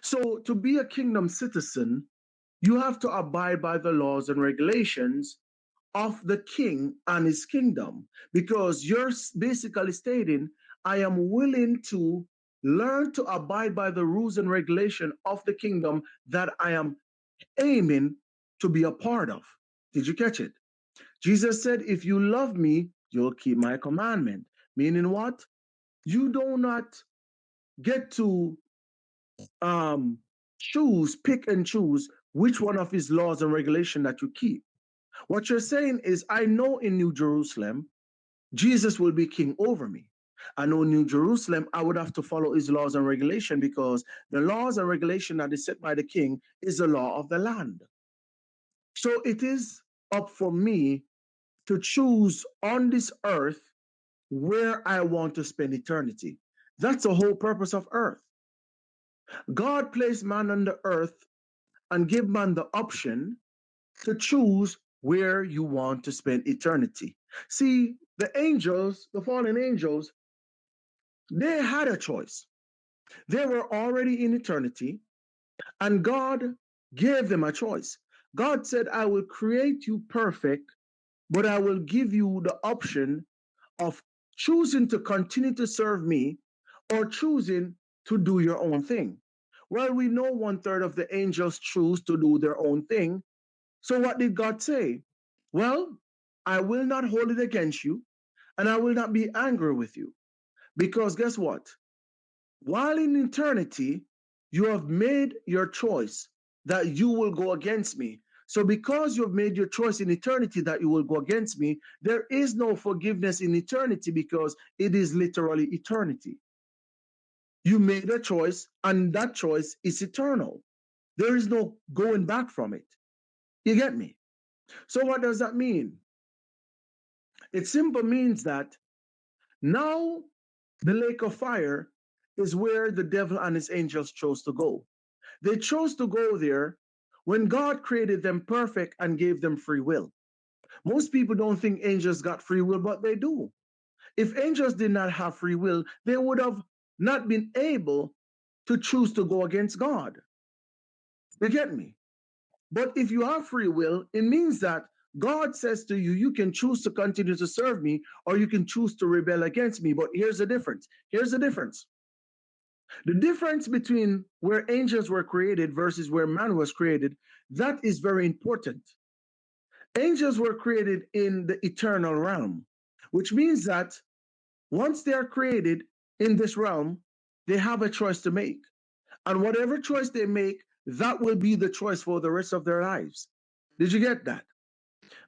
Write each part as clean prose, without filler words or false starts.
So to be a kingdom citizen, you have to abide by the laws and regulations of the king and his kingdom, because you're basically stating, I am willing to learn to abide by the rules and regulation of the kingdom that I am aiming to be a part of. Did you catch it? Jesus said, if you love me, you'll keep my commandment. Meaning what? You do not get to um, pick and choose which one of his laws and regulation that you keep. What you're saying is, I know in New Jerusalem, Jesus will be king over me. I know in New Jerusalem, I would have to follow his laws and regulation, because the laws and regulation that is set by the king is the law of the land. So it is up for me to choose on this earth where I want to spend eternity. That's the whole purpose of earth. God placed man on the earth and give man the option to choose where you want to spend eternity. See, the angels, the fallen angels, they had a choice. They were already in eternity, and God gave them a choice. God said, I will create you perfect, but I will give you the option of choosing to continue to serve me or choosing to do your own thing. Well, we know one third of the angels choose to do their own thing. So what did God say? Well, I will not hold it against you, and I will not be angry with you. Because guess what? While in eternity, you have made your choice that you will go against me. So, because you have made your choice in eternity that you will go against me, there is no forgiveness in eternity, because it is literally eternity. You made a choice, and that choice is eternal. There is no going back from it. You get me? So, what does that mean? It simply means that now the lake of fire is where the devil and his angels chose to go. They chose to go there when God created them perfect and gave them free will. Most people don't think angels got free will, but they do. If angels did not have free will, they would have not been able to choose to go against God. You get me? But if you have free will, it means that God says to you, you can choose to continue to serve me, or you can choose to rebel against me. But here's the difference. Here's the difference. The difference between where angels were created versus where man was created, that is very important. Angels were created in the eternal realm, which means that once they are created in this realm, they have a choice to make. And whatever choice they make, that will be the choice for the rest of their lives. Did you get that?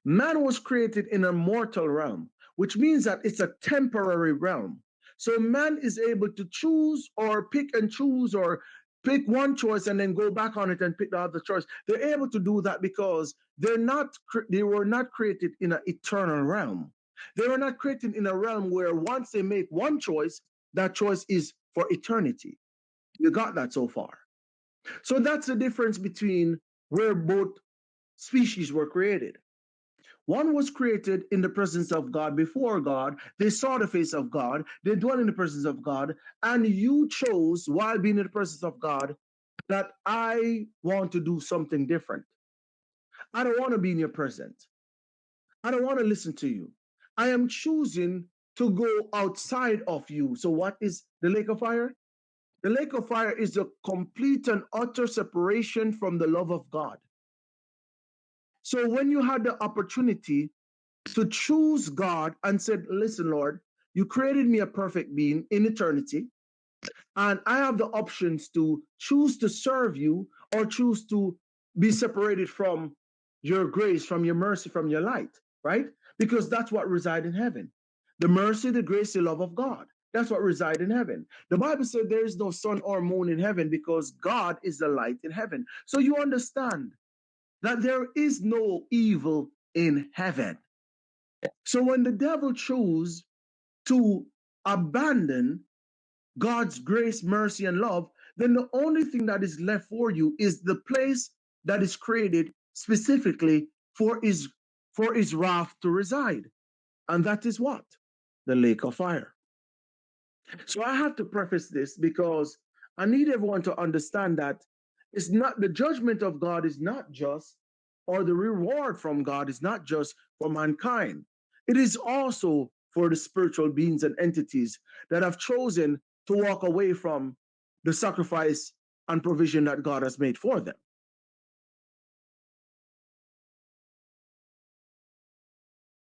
Man was created in a mortal realm, which means that it's a temporary realm. So man is able to choose or pick and choose, or pick one choice and then go back on it and pick the other choice. They're able to do that because they were not created in an eternal realm. They were not created in a realm where once they make one choice, that choice is for eternity. You got that so far? So that's the difference between where both species were created. One was created in the presence of God, before God. They saw the face of God. They dwell in the presence of God. And you chose, while being in the presence of God, that I want to do something different. I don't want to be in your presence. I don't want to listen to you. I am choosing to go outside of you. So, what is the lake of fire? The lake of fire is a complete and utter separation from the love of God. So, when you had the opportunity to choose God and said, listen, Lord, you created me a perfect being in eternity, and I have the options to choose to serve you or choose to be separated from your grace, from your mercy, from your light, right? Because that's what resides in heaven. The mercy, the grace, the love of God. That's what resides in heaven. The Bible said there is no sun or moon in heaven because God is the light in heaven. So you understand that there is no evil in heaven. So when the devil chose to abandon God's grace, mercy, and love, then the only thing that is left for you is the place that is created specifically for his wrath to reside. And that is what? The lake of fire. So I have to preface this because I need everyone to understand that it's not the judgment of God is not just, or the reward from God is not just for mankind. It is also for the spiritual beings and entities that have chosen to walk away from the sacrifice and provision that God has made for them.